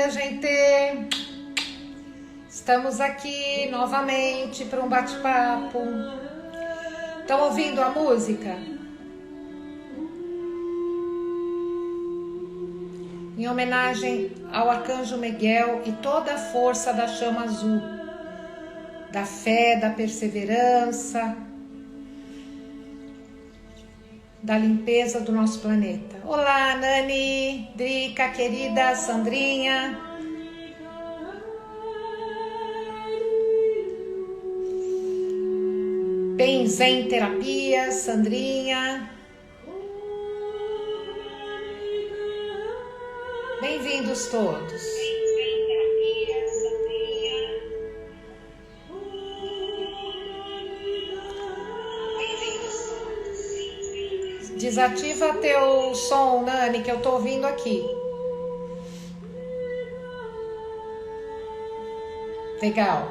minha gente! Estamos aqui novamente para um bate-papo. Estão ouvindo a música? Em homenagem ao Arcanjo Miguel e toda a força da chama azul, da fé, da perseverança, da limpeza do nosso planeta. Olá, Nani, Drica, querida, Sandrinha. Benzen Terapia, Sandrinha. Bem-vindos todos. Desativa teu som, Nani, que eu tô ouvindo aqui. Legal.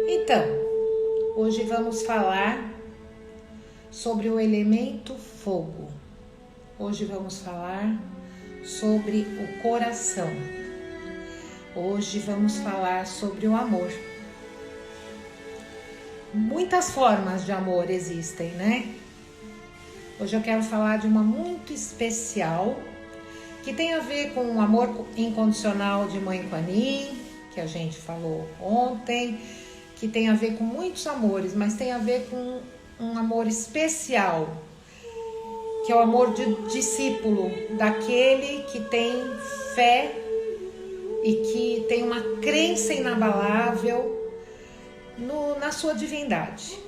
Então, hoje vamos falar sobre o elemento fogo. Hoje vamos falar sobre o coração. Hoje vamos falar sobre o amor. Muitas formas de amor existem, né? Hoje eu quero falar de uma muito especial, que tem a ver com o amor incondicional de Mãe Kuan Yin, que a gente falou ontem, que tem a ver com muitos amores, mas tem a ver com um amor especial, que é o amor de discípulo, daquele que tem fé e que tem uma crença inabalável na sua divindade.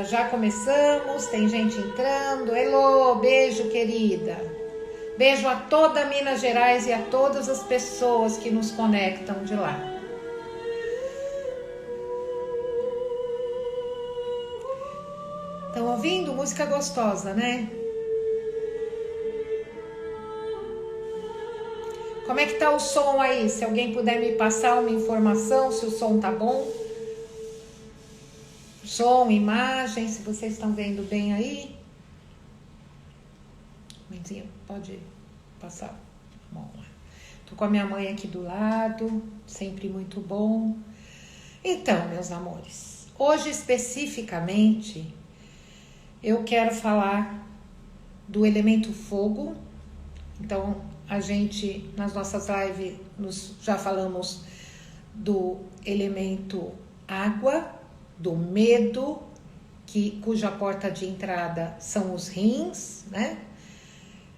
Já começamos, tem gente entrando. Elô, beijo, querida. Beijo a toda Minas Gerais e a todas as pessoas que nos conectam de lá. Estão ouvindo? Música gostosa, né? Como é que tá o som aí? Se alguém puder me passar uma informação, se o som tá bom. Som, imagem, se vocês estão vendo bem aí. Mãezinha, pode passar. Bom, tô com a minha mãe aqui do lado, sempre muito bom. Então, meus amores, hoje especificamente eu quero falar do elemento fogo. Então, a gente, nas nossas lives, já falamos do elemento água, do medo, cuja porta de entrada são os rins, né?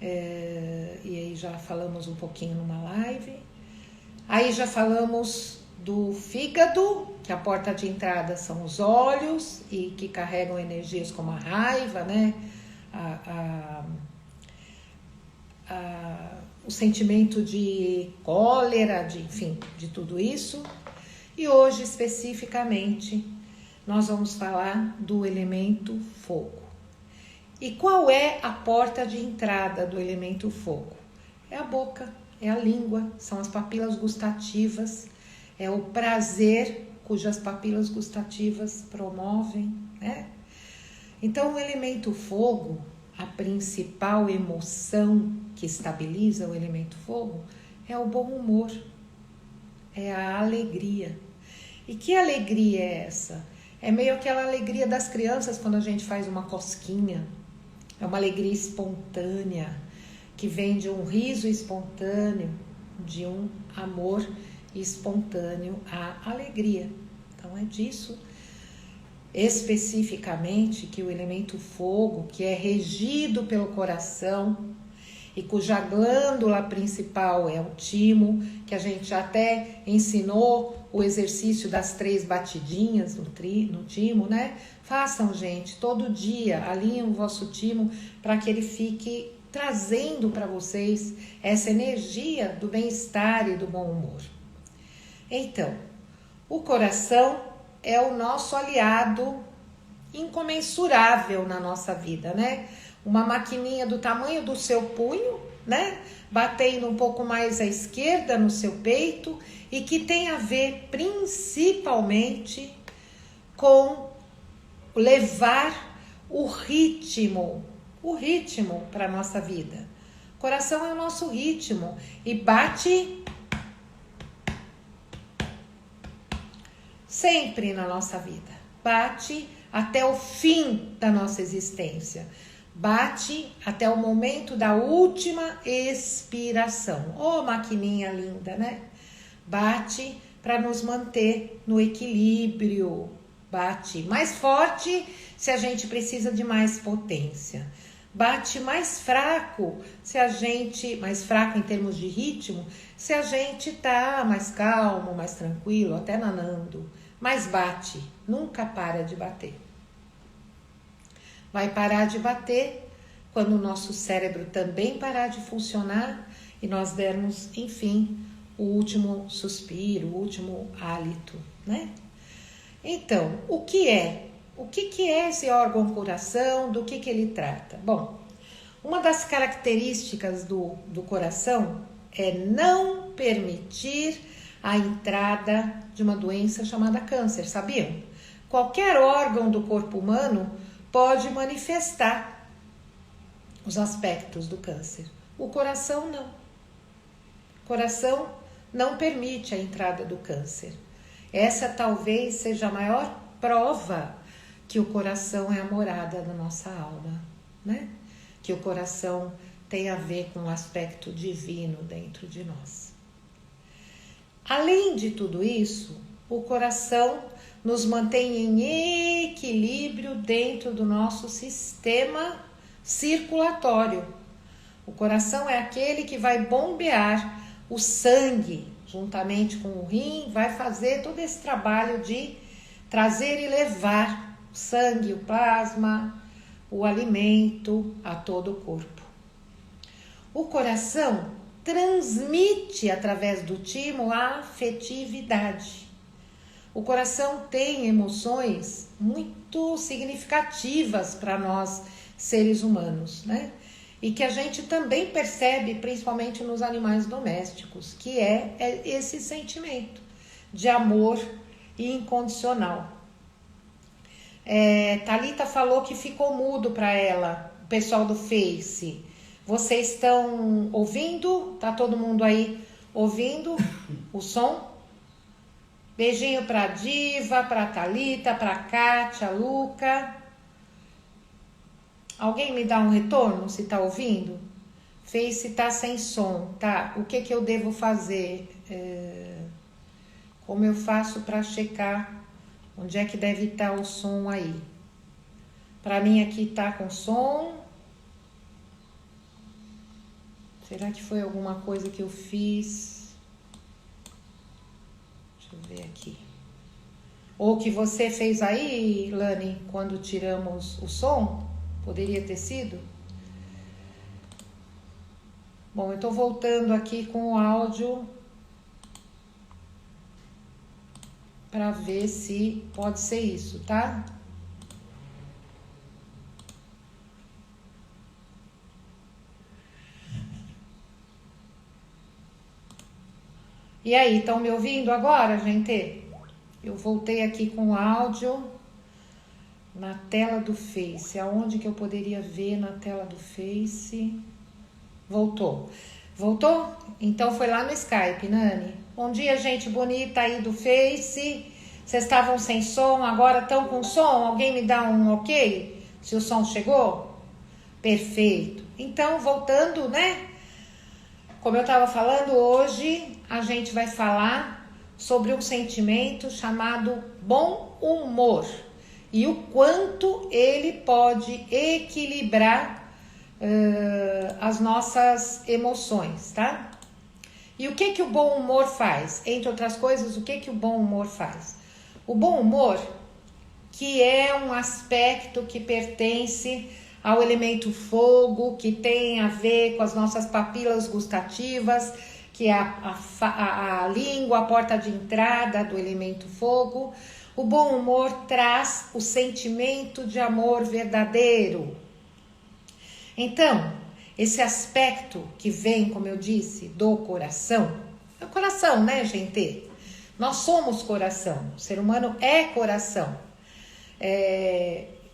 E aí já falamos um pouquinho numa live. Aí já falamos do fígado, que a porta de entrada são os olhos e que carregam energias como a raiva, né? O sentimento de cólera, enfim, de tudo isso. E hoje, especificamente, nós vamos falar do elemento fogo. E qual é a porta de entrada do elemento fogo? É a boca, é a língua, são as papilas gustativas, é o prazer cujas papilas gustativas promovem, né? Então, o elemento fogo, a principal emoção que estabiliza o elemento fogo é o bom humor, é a alegria. E que alegria é essa? É meio aquela alegria das crianças quando a gente faz uma cosquinha. É uma alegria espontânea, que vem de um riso espontâneo, de um amor espontâneo à alegria. Então é disso especificamente que o elemento fogo, que é regido pelo coração e cuja glândula principal é o timo, que a gente já até ensinou o exercício das 3 batidinhas no timo, né? Façam, gente, todo dia, alinhem o vosso timo para que ele fique trazendo para vocês essa energia do bem-estar e do bom humor. Então, o coração é o nosso aliado incomensurável na nossa vida, né? Uma maquininha do tamanho do seu punho, né? Batendo um pouco mais à esquerda no seu peito e que tem a ver principalmente com levar o ritmo para a nossa vida. Coração é o nosso ritmo e bate sempre na nossa vida. Bate até o fim da nossa existência. Bate até o momento da última expiração. Ô, maquininha linda, né? Bate para nos manter no equilíbrio. Bate mais forte se a gente precisa de mais potência. Bate mais fraco se a gente, mais fraco em termos de ritmo, se a gente tá mais calmo, mais tranquilo, até nanando. Mas bate, nunca para de bater. Vai parar de bater quando o nosso cérebro também parar de funcionar e nós dermos, enfim, o último suspiro, o último hálito, né? Então, o que é esse órgão coração? Do que ele trata? Bom, uma das características do coração é não permitir a entrada de uma doença chamada câncer, sabiam? Qualquer órgão do corpo humano pode manifestar os aspectos do câncer. O coração não. O coração não permite a entrada do câncer. Essa talvez seja a maior prova que o coração é a morada da nossa alma, né? Que o coração tem a ver com o aspecto divino dentro de nós. Além de tudo isso, o coração nos mantém em equilíbrio dentro do nosso sistema circulatório. O coração é aquele que vai bombear o sangue, juntamente com o rim, vai fazer todo esse trabalho de trazer e levar o sangue, o plasma, o alimento a todo o corpo. O coração transmite através do timo a afetividade. O coração tem emoções muito significativas para nós seres humanos, né? E que a gente também percebe, principalmente nos animais domésticos, que é esse sentimento de amor incondicional. Thalita falou que ficou mudo para ela, o pessoal do Face. Vocês estão ouvindo? Tá todo mundo aí ouvindo o som? Beijinho pra Diva, pra Thalita, pra Kátia, Luca. Alguém me dá um retorno se tá ouvindo? Face tá sem som, tá? O que eu devo fazer? Como eu faço para checar onde é que deve estar o som aí? Para mim aqui tá com som. Será que foi alguma coisa que eu fiz? Deixa eu ver aqui. Ou que você fez aí, Lani, quando tiramos o som? Poderia ter sido? Bom, eu tô voltando aqui com o áudio para ver se pode ser isso, tá? E aí, estão me ouvindo agora, gente? Eu voltei aqui com o áudio na tela do Face. Aonde que eu poderia ver na tela do Face? Voltou. Voltou? Então foi lá no Skype, Nani. Bom dia, gente bonita aí do Face. Vocês estavam sem som, agora estão com som? Alguém me dá um ok? Se o som chegou? Perfeito. Então, voltando, né? Como eu estava falando, hoje a gente vai falar sobre um sentimento chamado bom humor e o quanto ele pode equilibrar as nossas emoções, tá? E o que o bom humor faz? Entre outras coisas, o que o bom humor faz? O bom humor, que é um aspecto que pertence ao elemento fogo, que tem a ver com as nossas papilas gustativas, que é a língua, a porta de entrada do elemento fogo. O bom humor traz o sentimento de amor verdadeiro. Então, esse aspecto que vem, como eu disse, do coração, é o coração, né, gente? Nós somos coração, o ser humano é coração.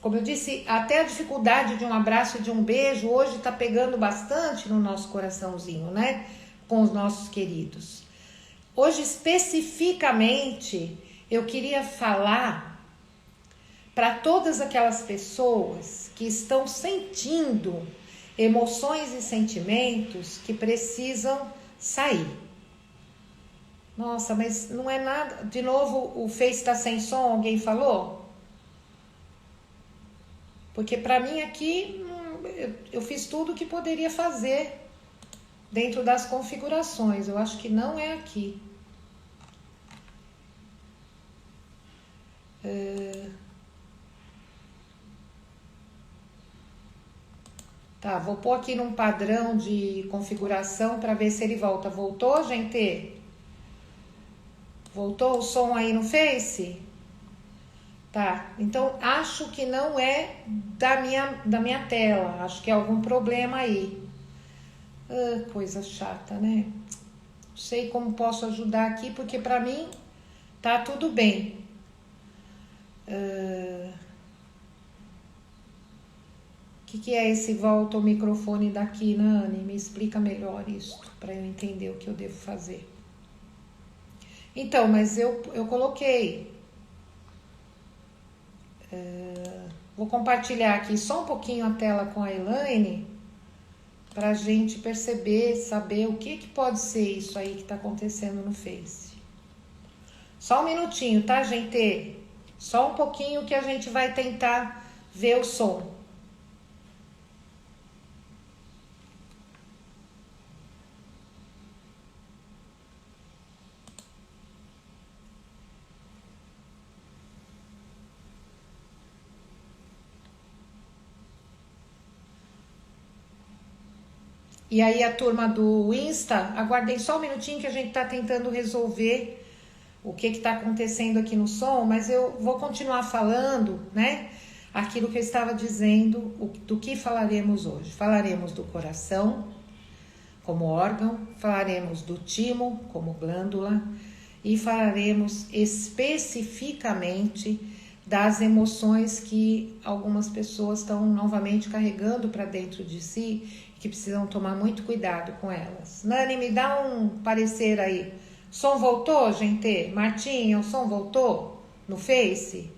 como eu disse, até a dificuldade de um abraço e de um beijo hoje está pegando bastante no nosso coraçãozinho, né? Com os nossos queridos. Hoje, especificamente, eu queria falar para todas aquelas pessoas que estão sentindo emoções e sentimentos que precisam sair. Nossa, mas não é nada... De novo, o Face está sem som, alguém falou? Porque para mim aqui, eu fiz tudo o que poderia fazer dentro das configurações. Eu acho que não é aqui. Tá, vou pôr aqui num padrão de configuração para ver se ele volta. Voltou, gente? Voltou o som aí no Face? Tá, então acho que não é da minha tela. Acho que é algum problema aí. Coisa chata, né? Não sei como posso ajudar aqui, porque para mim tá tudo bem. O que é esse volta o microfone daqui, Nani? Me explica melhor isso, para eu entender o que eu devo fazer. Então, mas eu coloquei. Vou compartilhar aqui só um pouquinho a tela com a Elaine, para a gente perceber, saber o que pode ser isso aí que está acontecendo no Face. Só um minutinho, tá, gente? Só um pouquinho que a gente vai tentar ver o som. E aí a turma do Insta, aguardem só um minutinho que a gente está tentando resolver o que está acontecendo aqui no som, mas eu vou continuar falando, né? Aquilo que eu estava dizendo, do que falaremos hoje. Falaremos do coração como órgão, falaremos do timo como glândula e falaremos especificamente das emoções que algumas pessoas estão novamente carregando para dentro de si, que precisam tomar muito cuidado com elas. Nani, me dá um parecer aí. Som voltou, gente? Martinha, o som voltou no Face?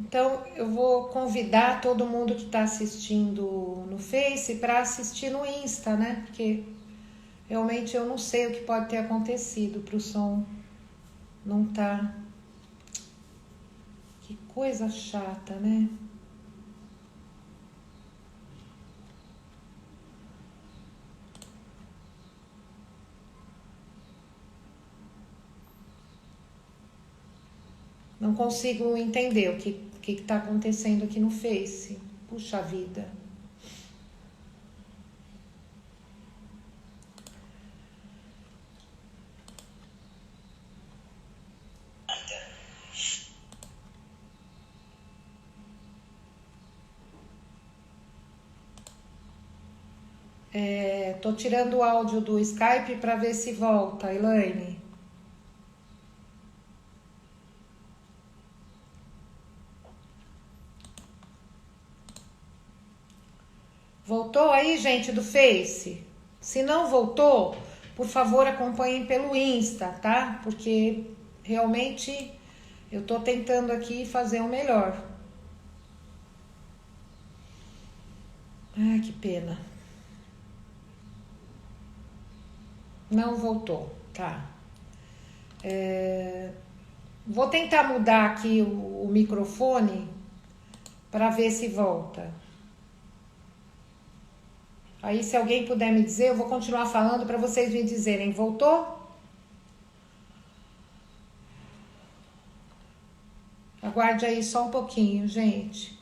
Então, eu vou convidar todo mundo que está assistindo no Face para assistir no Insta, né? Porque realmente eu não sei o que pode ter acontecido para o som não tá. Que coisa chata, né? Não consigo entender o que está acontecendo aqui no Face. Puxa vida. Tô tirando o áudio do Skype para ver se volta, Elaine. Voltou aí, gente do Face? Se não voltou, por favor, acompanhem pelo Insta, tá? Porque realmente eu tô tentando aqui fazer o melhor. Ai, que pena. Não voltou, tá. Vou tentar mudar aqui o microfone para ver se volta. Aí, se alguém puder me dizer, eu vou continuar falando para vocês me dizerem. Voltou? Aguarde aí só um pouquinho, gente.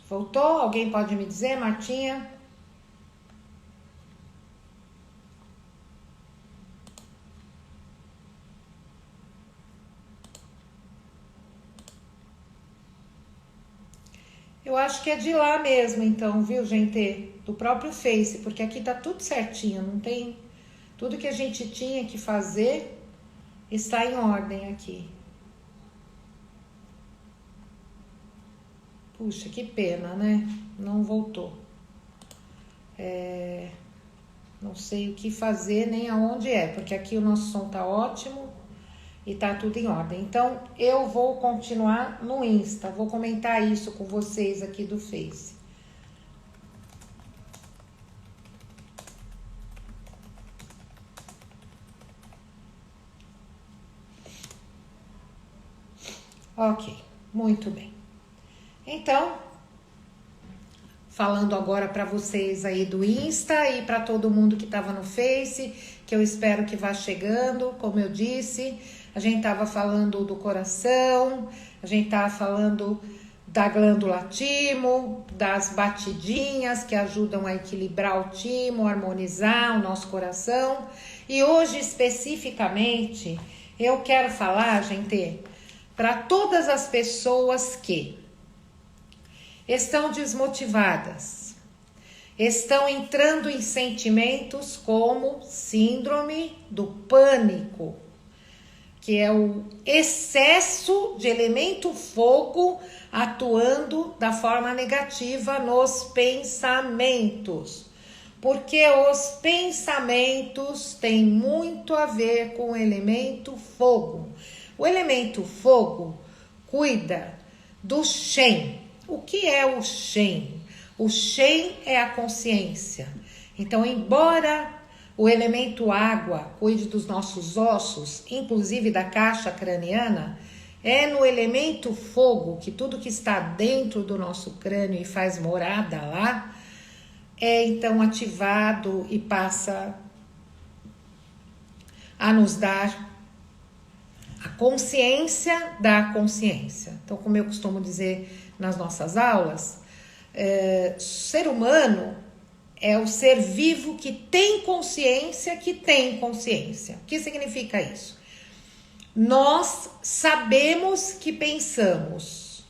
Voltou? Alguém pode me dizer, Martinha? Eu acho que é de lá mesmo, então, viu, gente? Do próprio Face, porque aqui tá tudo certinho, não tem... Tudo que a gente tinha que fazer está em ordem aqui. Puxa, que pena, né? Não voltou. Não sei o que fazer nem aonde é, porque aqui o nosso som tá ótimo e tá tudo em ordem. Então, eu vou continuar no Insta, vou comentar isso com vocês aqui do Face. Ok, muito bem. Então, falando agora para vocês aí do Insta e para todo mundo que estava no Face, que eu espero que vá chegando, como eu disse, a gente estava falando do coração, a gente estava falando da glândula timo, das batidinhas que ajudam a equilibrar o timo, harmonizar o nosso coração. E hoje especificamente eu quero falar, gente, para todas as pessoas que estão desmotivadas, estão entrando em sentimentos como síndrome do pânico, que é o excesso de elemento fogo atuando da forma negativa nos pensamentos. Porque os pensamentos têm muito a ver com o elemento fogo. O elemento fogo cuida do Shen. O que é o Shen? O Shen é a consciência. Então, embora o elemento água cuide dos nossos ossos, inclusive da caixa craniana, é no elemento fogo que tudo que está dentro do nosso crânio e faz morada lá, é então ativado e passa a nos dar a consciência da consciência. Então, como eu costumo dizer nas nossas aulas, ser humano é o ser vivo que tem consciência, que tem consciência. O que significa isso? Nós sabemos que pensamos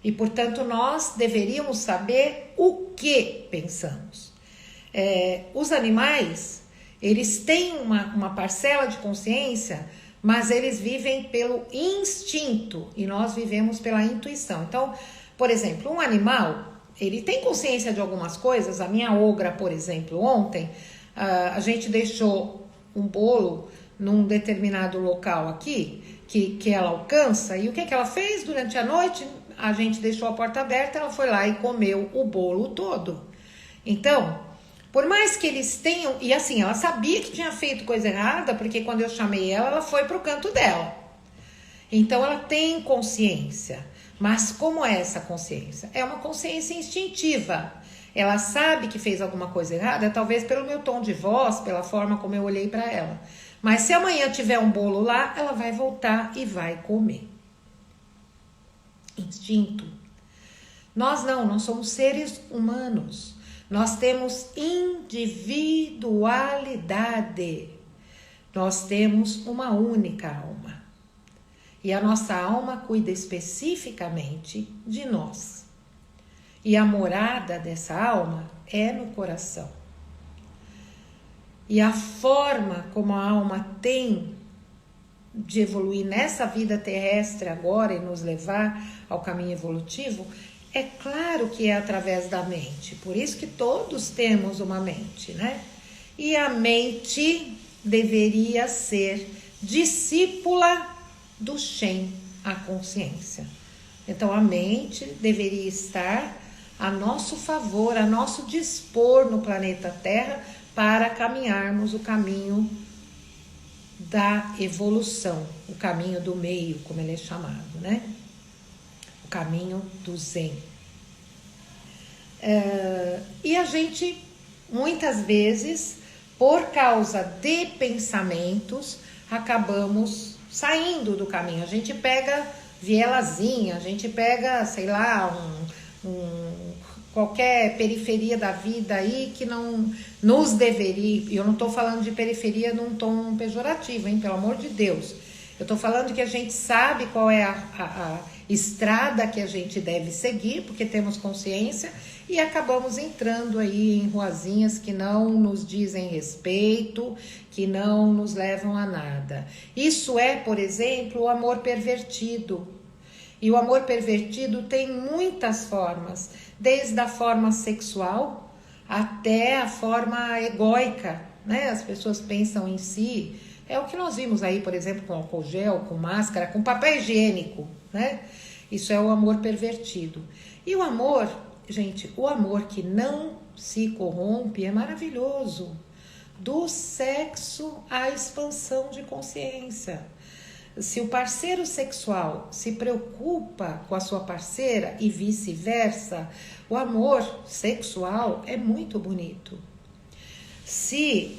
e, portanto, nós deveríamos saber o que pensamos. Os animais, eles têm uma parcela de consciência, mas eles vivem pelo instinto e nós vivemos pela intuição. Então, por exemplo, um animal, ele tem consciência de algumas coisas. A minha ogra, por exemplo, ontem, a gente deixou um bolo num determinado local aqui, que ela alcança, e o que ela fez durante a noite? A gente deixou a porta aberta, ela foi lá e comeu o bolo todo. Então, por mais que eles tenham... E assim, ela sabia que tinha feito coisa errada, porque quando eu chamei ela, ela foi pro canto dela. Então, ela tem consciência. Mas como é essa consciência? É uma consciência instintiva. Ela sabe que fez alguma coisa errada, talvez pelo meu tom de voz, pela forma como eu olhei para ela. Mas se amanhã tiver um bolo lá, ela vai voltar e vai comer. Instinto. Nós não, nós somos seres humanos. Nós temos individualidade. Nós temos uma única alma. E a nossa alma cuida especificamente de nós. E a morada dessa alma é no coração. E a forma como a alma tem de evoluir nessa vida terrestre agora e nos levar ao caminho evolutivo, é claro que é através da mente. Por isso que todos temos uma mente, né? E a mente deveria ser discípula do Shen, a consciência. Então a mente deveria estar a nosso favor, a nosso dispor no planeta Terra para caminharmos o caminho da evolução, o caminho do meio, como ele é chamado, né? O caminho do Zen. E a gente, muitas vezes, por causa de pensamentos, acabamos saindo do caminho. A gente pega vielazinha, a gente pega, sei lá, qualquer periferia da vida aí que não nos deveria... Eu não estou falando de periferia num tom pejorativo, hein? Pelo amor de Deus. Eu estou falando que a gente sabe qual é estrada que a gente deve seguir, porque temos consciência, e acabamos entrando aí em ruazinhas que não nos dizem respeito, que não nos levam a nada. Isso é, por exemplo, o amor pervertido. E o amor pervertido tem muitas formas, desde a forma sexual até a forma egóica, né? As pessoas pensam em si. É o que nós vimos aí, por exemplo, com álcool gel, com máscara, com papel higiênico, né? Isso é o amor pervertido. E o amor, gente, o amor que não se corrompe é maravilhoso. Do sexo à expansão de consciência. Se o parceiro sexual se preocupa com a sua parceira e vice-versa, o amor sexual é muito bonito. Se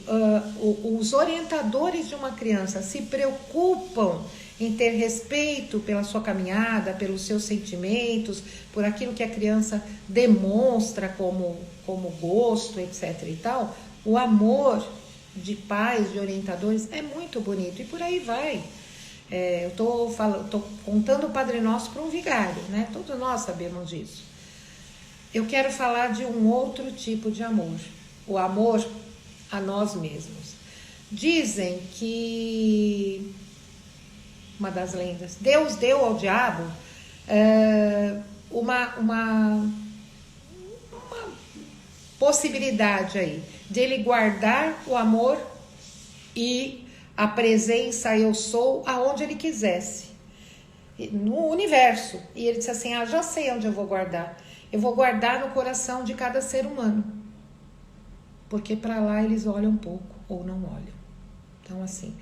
os orientadores de uma criança se preocupam em ter respeito pela sua caminhada, pelos seus sentimentos, por aquilo que a criança demonstra como gosto, etc. e tal, o amor de pais, de orientadores é muito bonito e por aí vai. Eu tô contando o Padre Nosso para um vigário, né? Todos nós sabemos disso. Eu quero falar de um outro tipo de amor, o amor a nós mesmos. Dizem que, uma das lendas, Deus deu ao diabo uma possibilidade aí, de ele guardar o amor e a presença eu sou aonde ele quisesse, no universo. E ele disse assim, já sei onde eu vou guardar. Eu vou guardar no coração de cada ser humano. Porque para lá eles olham pouco ou não olham. Então assim,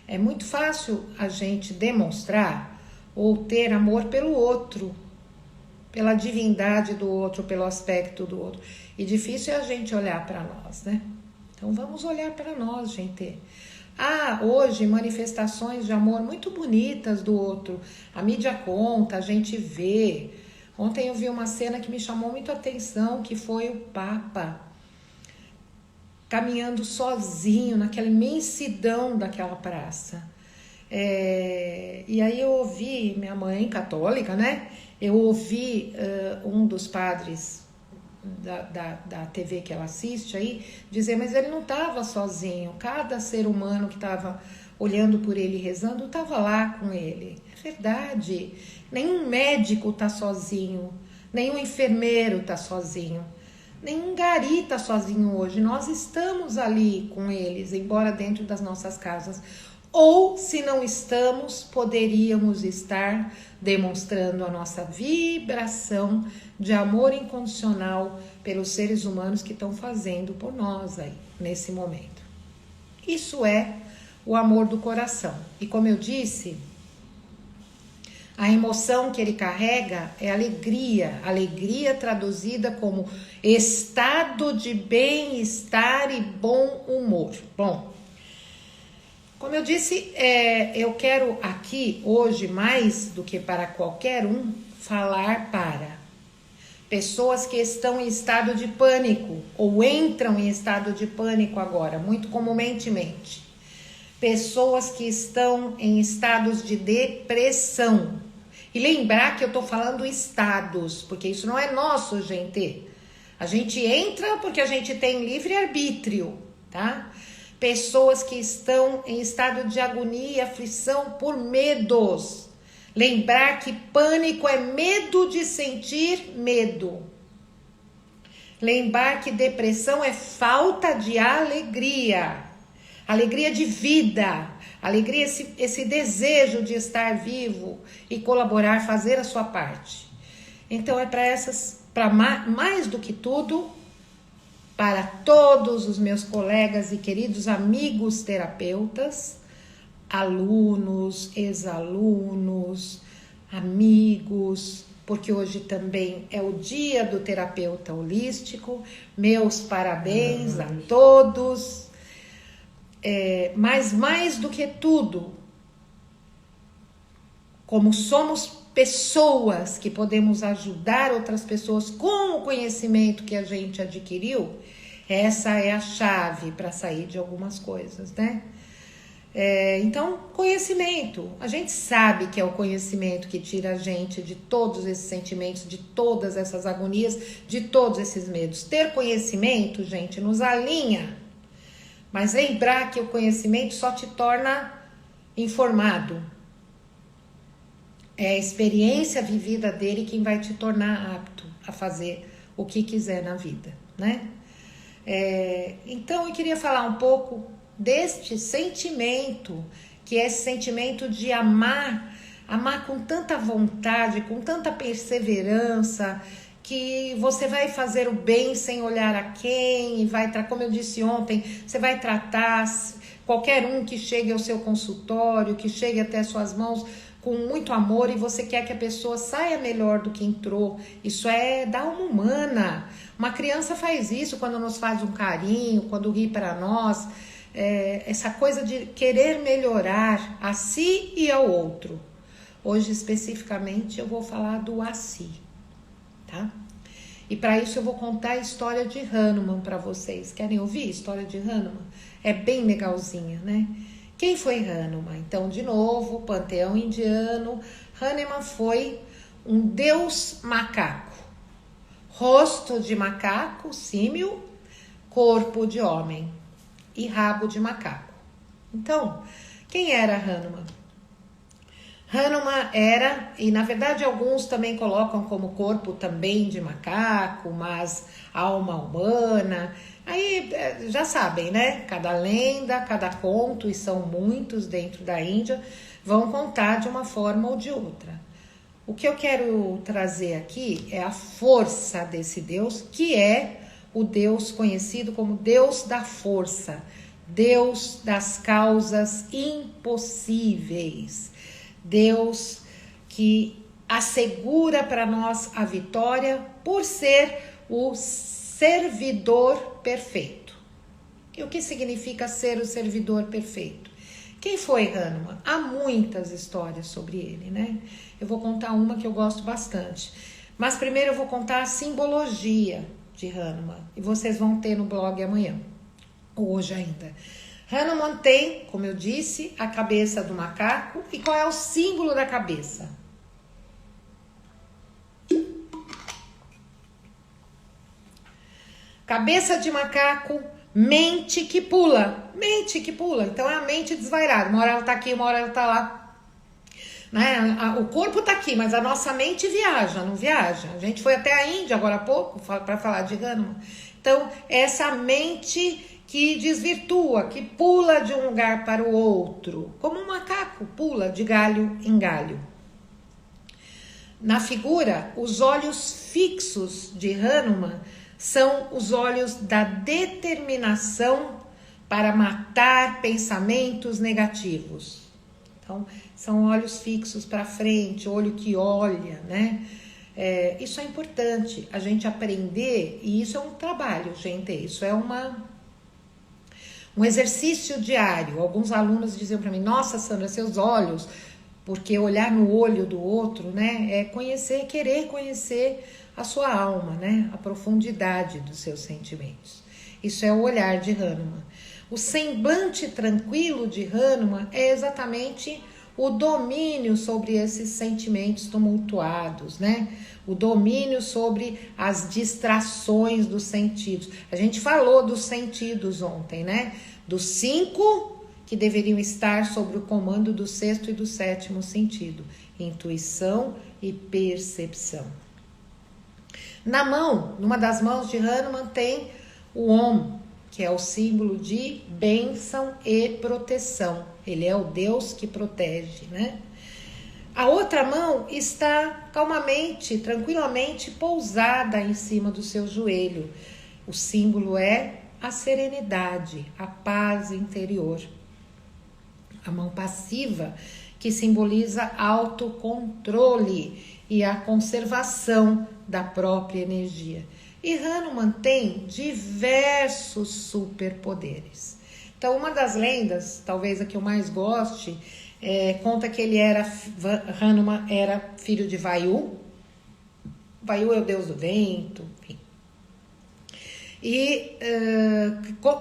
é muito fácil a gente demonstrar ou ter amor pelo outro, pela divindade do outro, pelo aspecto do outro. E difícil é a gente olhar para nós, né? Então vamos olhar para nós, gente. Hoje manifestações de amor muito bonitas do outro. A mídia conta, a gente vê. Ontem eu vi uma cena que me chamou muito a atenção, que foi o Papa caminhando sozinho naquela imensidão daquela praça. E aí eu ouvi, minha mãe católica, né? Eu ouvi um dos padres da TV que ela assiste aí, dizer, mas ele não estava sozinho, cada ser humano que estava olhando por ele rezando estava lá com ele. É verdade, nenhum médico está sozinho, nenhum enfermeiro está sozinho, nenhum gari está sozinho hoje, nós estamos ali com eles, embora dentro das nossas casas. Ou, se não estamos, poderíamos estar demonstrando a nossa vibração de amor incondicional pelos seres humanos que estão fazendo por nós aí, nesse momento. Isso é o amor do coração. E como eu disse, a emoção que ele carrega é alegria. Alegria traduzida como estado de bem-estar e bom humor. Bom, como eu disse, eu quero aqui, hoje, mais do que para qualquer um, falar para pessoas que estão em estado de pânico, ou entram em estado de pânico agora, muito comumente. Pessoas que estão em estados de depressão. E lembrar que eu estou falando estados, porque isso não é nosso, gente. A gente entra porque a gente tem livre-arbítrio, tá? Pessoas que estão em estado de agonia e aflição por medos. Lembrar que pânico é medo de sentir medo. Lembrar que depressão é falta de alegria. Alegria de vida. Alegria, esse desejo de estar vivo e colaborar, fazer a sua parte. Então é para mais do que tudo, para todos os meus colegas e queridos amigos terapeutas, alunos, ex-alunos, amigos, porque hoje também é o dia do terapeuta holístico. Meus parabéns a todos. Mas mais do que tudo, como somos pessoas que podemos ajudar outras pessoas com o conhecimento que a gente adquiriu, essa é a chave para sair de algumas coisas, né? Então, conhecimento. A gente sabe que é o conhecimento que tira a gente de todos esses sentimentos, de todas essas agonias, de todos esses medos. Ter conhecimento, gente, nos alinha. Mas lembrar que o conhecimento só te torna informado. É a experiência vivida dele quem vai te tornar apto a fazer o que quiser na vida, né? Então, eu queria falar um pouco deste sentimento, que é esse sentimento de amar com tanta vontade, com tanta perseverança, que você vai fazer o bem sem olhar a quem, e como eu disse ontem, você vai tratar qualquer um que chegue ao seu consultório, que chegue até suas mãos com muito amor, e você quer que a pessoa saia melhor do que entrou. Isso é da alma humana. Uma criança faz isso quando nos faz um carinho, quando ri para nós. Essa coisa de querer melhorar a si e ao outro. Hoje, especificamente, eu vou falar do a si, tá? E para isso eu vou contar a história de Hanuman para vocês. Querem ouvir a história de Hanuman? É bem legalzinha, né? Quem foi Hanuman? Então, de novo, panteão indiano. Hanuman foi um deus macaco. Rosto de macaco, símil, corpo de homem e rabo de macaco. Então, quem era Hanuman? Hanuman era, e na verdade alguns também colocam como corpo também de macaco, mas alma humana. Aí já sabem, né? Cada lenda, cada conto, e são muitos dentro da Índia, vão contar de uma forma ou de outra. O que eu quero trazer aqui é a força desse Deus, que é o Deus conhecido como Deus da força, Deus das causas impossíveis, Deus que assegura para nós a vitória por ser o servidor perfeito. E o que significa ser o servidor perfeito? Quem foi Hanuman? Há muitas histórias sobre ele, né? Eu vou contar uma que eu gosto bastante. Mas primeiro eu vou contar a simbologia de Hanuman. E vocês vão ter no blog amanhã, ou hoje ainda. Hanuman tem, como eu disse, a cabeça do macaco. E qual é o símbolo da cabeça? Cabeça de macaco, mente que pula. Mente que pula. Então é a mente desvairada. Uma hora ela tá aqui, uma hora ela tá lá. Né? O corpo tá aqui, mas a nossa mente viaja, não viaja. A gente foi até a Índia agora há pouco para falar de Hanuman. Então, essa mente que desvirtua, que pula de um lugar para o outro, como um macaco pula de galho em galho. Na figura, os olhos fixos de Hanuman são os olhos da determinação para matar pensamentos negativos. Então, são olhos fixos para frente, olho que olha, né? Isso é importante, a gente aprender, e isso é um trabalho, gente, isso é um exercício diário. Alguns alunos diziam para mim, nossa, Sandra, seus olhos, porque olhar no olho do outro, né, é conhecer, querer conhecer a sua alma, né, a profundidade dos seus sentimentos. Isso é o olhar de Hanuman. O semblante tranquilo de Hanuman é exatamente o domínio sobre esses sentimentos tumultuados, né? O domínio sobre as distrações dos sentidos. A gente falou dos sentidos ontem, né? Dos 5 que deveriam estar sob o comando do 6º e do 7º sentido: intuição e percepção. Na mão, numa das mãos de Hanuman tem o Om, que é o símbolo de bênção e proteção. Ele é o Deus que protege, né? A outra mão está calmamente, tranquilamente pousada em cima do seu joelho. O símbolo é a serenidade, a paz interior. A mão passiva, que simboliza autocontrole e a conservação da própria energia. E Hanuman tem diversos superpoderes. Então, uma das lendas, talvez a que eu mais goste, conta que Hanuman era filho de Vayu. Vayu é o deus do vento, enfim. E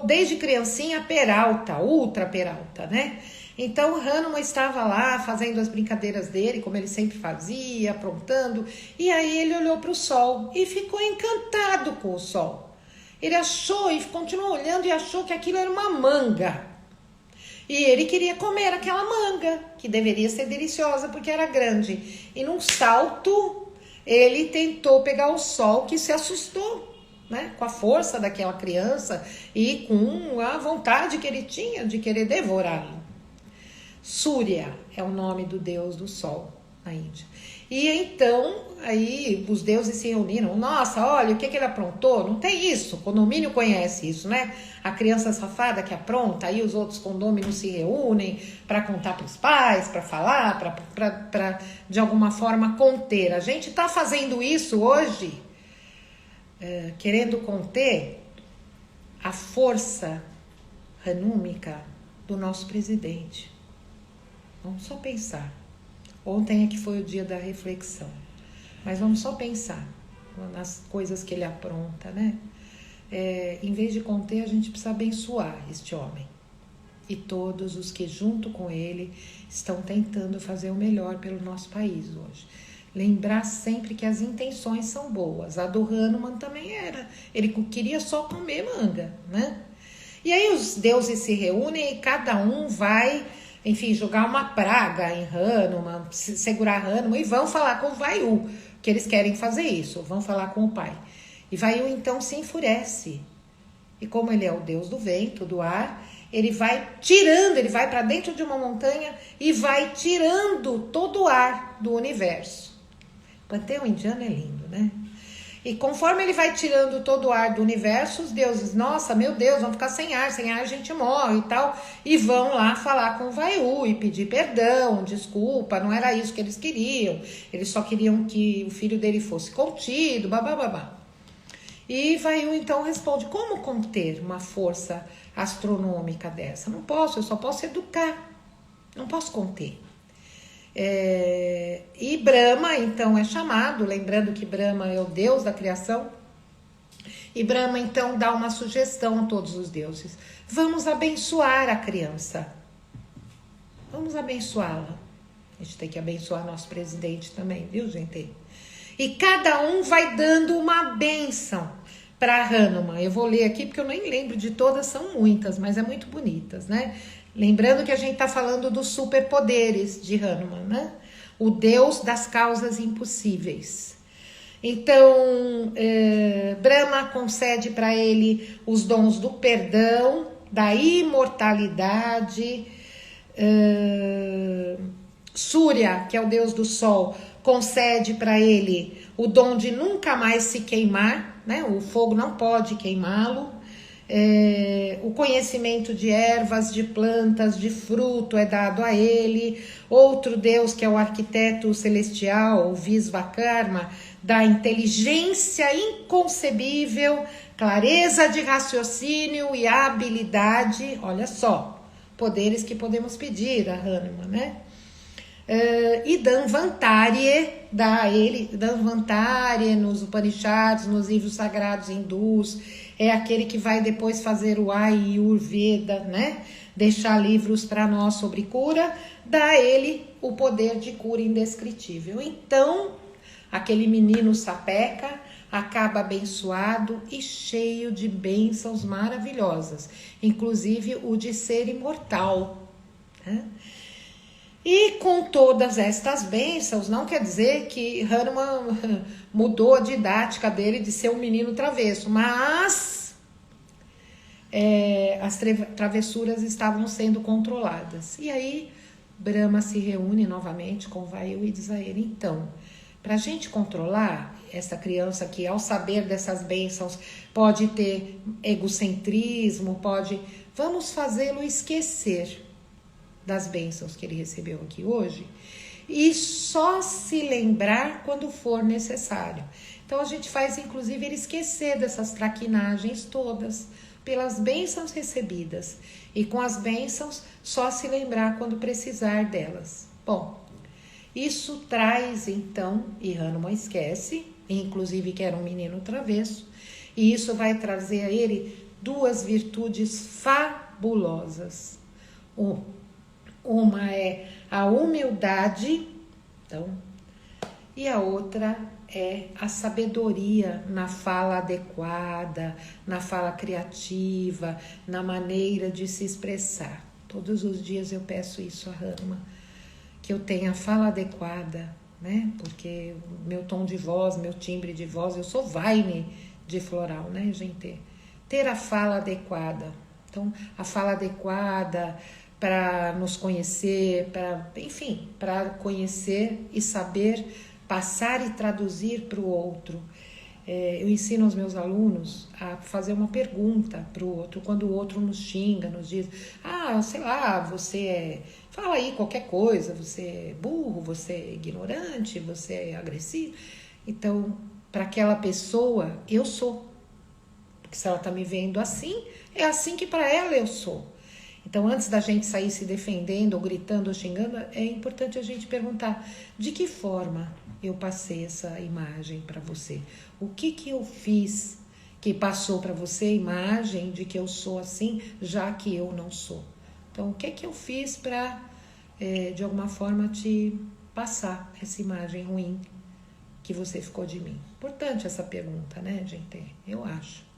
desde criancinha, Peralta, ultra Peralta, né? Então Hanuman estava lá fazendo as brincadeiras dele, como ele sempre fazia, aprontando, e aí ele olhou para o sol e ficou encantado com o sol. Ele achou e continuou olhando e achou que aquilo era uma manga. E ele queria comer aquela manga, que deveria ser deliciosa porque era grande. E num salto, ele tentou pegar o sol, que se assustou, né, com a força daquela criança e com a vontade que ele tinha de querer devorá-lo. Surya é o nome do deus do sol na Índia. E então, aí os deuses se reuniram. Nossa, olha, o que ele aprontou? Não tem isso. O condomínio conhece isso, né? A criança safada que apronta, aí os outros condôminos se reúnem para contar para os pais, para falar, para de alguma forma conter. A gente está fazendo isso hoje, querendo conter a força hanúmica do nosso presidente. Vamos só pensar. Ontem é que foi o dia da reflexão, mas vamos só pensar nas coisas que ele apronta, né? Em vez de conter, a gente precisa abençoar este homem e todos os que junto com ele estão tentando fazer o melhor pelo nosso país hoje. Lembrar sempre que as intenções são boas. A do Hanuman também era, ele queria só comer manga, né? E aí os deuses se reúnem e cada um vai, enfim, jogar uma praga em Hanuman, segurar Hanuman e vão falar com o Vayu, que eles querem fazer isso, vão falar com o pai. E Vayu então se enfurece. E como ele é o deus do vento, do ar, ele vai tirando, ele vai para dentro de uma montanha e vai tirando todo o ar do universo. O panteão indiano é lindo, né? E conforme ele vai tirando todo o ar do universo, os deuses, nossa, meu Deus, vamos ficar sem ar a gente morre e tal. E vão lá falar com o Vayu e pedir perdão, desculpa, não era isso que eles queriam. Eles só queriam que o filho dele fosse contido, babá. E Vayu então responde, como conter uma força astronômica dessa? Não posso, eu só posso educar, não posso conter. E Brahma então é chamado, lembrando que Brahma é o deus da criação, e Brahma então dá uma sugestão a todos os deuses: vamos abençoar a criança, vamos abençoá-la. A gente tem que abençoar nosso presidente também, viu, gente? E cada um vai dando uma bênção para Hanuman. Eu vou ler aqui porque eu nem lembro de todas, são muitas, mas é muito bonitas, né? Lembrando que a gente está falando dos superpoderes de Hanuman, né? O deus das causas impossíveis. Então, Brahma concede para ele os dons do perdão, da imortalidade. Surya, que é o deus do sol, concede para ele o dom de nunca mais se queimar, né? O fogo não pode queimá-lo. O conhecimento de ervas, de plantas, de fruto é dado a ele. Outro deus, que é o arquiteto celestial, o Visvakarma, dá inteligência inconcebível, clareza de raciocínio e habilidade. Olha só, poderes que podemos pedir a Hanuman, né? E Dhanvantari dá a ele, Dhanvantari nos Upanishads, nos livros sagrados hindus, é aquele que vai depois fazer o Ayurveda, né? Deixar livros para nós sobre cura, dá a ele o poder de cura indescritível. Então, aquele menino sapeca acaba abençoado e cheio de bênçãos maravilhosas, inclusive o de ser imortal, né? E com todas estas bênçãos, não quer dizer que Hanuman mudou a didática dele de ser um menino travesso, mas as travessuras estavam sendo controladas. E aí Brahma se reúne novamente com Vayu e diz a ele, então, para a gente controlar essa criança que ao saber dessas bênçãos pode ter egocentrismo, vamos fazê-lo esquecer das bênçãos que ele recebeu aqui hoje e só se lembrar quando for necessário. Então a gente faz inclusive ele esquecer dessas traquinagens todas pelas bênçãos recebidas e com as bênçãos só se lembrar quando precisar delas. Bom, isso traz então, e Hanuman esquece, inclusive que era um menino travesso, e isso vai trazer a ele duas virtudes fabulosas. Uma é a humildade, então, e a outra é a sabedoria na fala adequada, na fala criativa, na maneira de se expressar. Todos os dias eu peço isso a Hahnemann, que eu tenha a fala adequada, né? Porque meu tom de voz, meu timbre de voz, eu sou Vaine de floral, né, gente? Ter a fala adequada. Então, a fala adequada para nos conhecer, enfim, para conhecer e saber passar e traduzir para o outro. Eu ensino aos meus alunos a fazer uma pergunta para o outro, quando o outro nos xinga, nos diz, sei lá, fala aí qualquer coisa, você é burro, você é ignorante, você é agressivo. Então, para aquela pessoa, eu sou. Porque se ela está me vendo assim, é assim que para ela eu sou. Então, antes da gente sair se defendendo, ou gritando, ou xingando, é importante a gente perguntar, de que forma eu passei essa imagem para você? O que eu fiz que passou para você a imagem de que eu sou assim, já que eu não sou? Então, o que eu fiz para, de alguma forma, te passar essa imagem ruim que você ficou de mim? Importante essa pergunta, né, gente? Eu acho.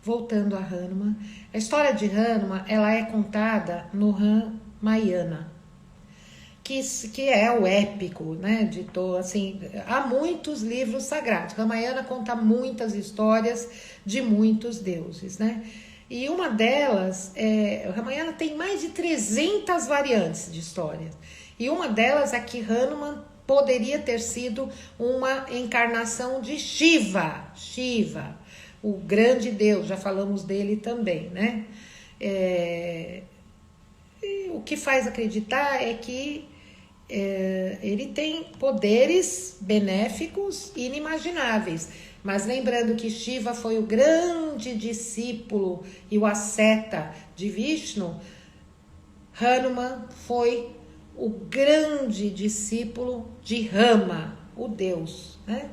Voltando a Hahnemann, a história de Hahnemann, ela é contada no Ramayana, que é o épico, né, assim, há muitos livros sagrados. Ramayana conta muitas histórias de muitos deuses, né? E uma delas, o Ramayana tem mais de 300 variantes de histórias. E uma delas é que Hahnemann poderia ter sido uma encarnação de Shiva, o grande Deus, já falamos dele também, né? O que faz acreditar é que ele tem poderes benéficos inimagináveis. Mas lembrando que Shiva foi o grande discípulo e o asceta de Vishnu, Hanuman foi o grande discípulo de Rama, o Deus, né?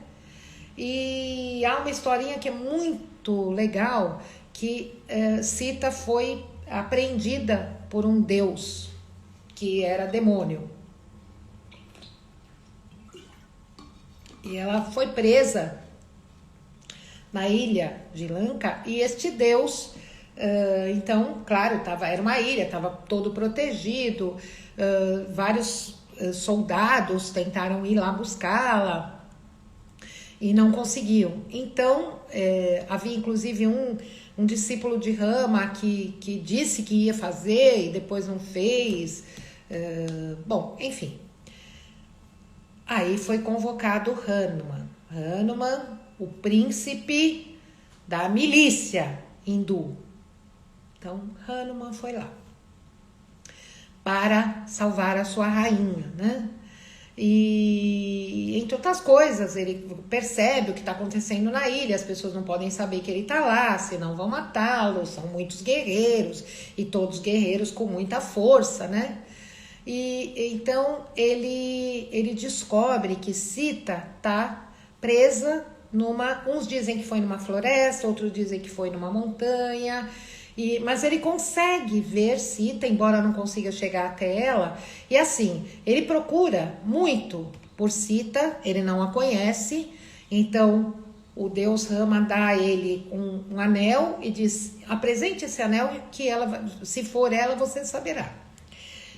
E há uma historinha que é muito legal, que Sita foi apreendida por um deus, que era demônio. E ela foi presa na ilha de Lanka, e este deus, então, claro, era uma ilha, estava todo protegido, vários soldados tentaram ir lá buscá-la, e não conseguiam. Então, havia inclusive um discípulo de Rama que disse que ia fazer e depois não fez. Bom, enfim. Aí foi convocado Hanuman, o príncipe da milícia hindu. Então, Hanuman foi lá para salvar a sua rainha, né? E, entre outras coisas, ele percebe o que está acontecendo na ilha, as pessoas não podem saber que ele está lá, senão vão matá-lo, são muitos guerreiros, e todos guerreiros com muita força, né? E então ele descobre que Sita está presa uns dizem que foi numa floresta, outros dizem que foi numa montanha, mas ele consegue ver Sita, embora não consiga chegar até ela. E assim, ele procura muito por Sita, ele não a conhece. Então, o deus Rama dá a ele um anel e diz, apresente esse anel que ela, se for ela, você saberá.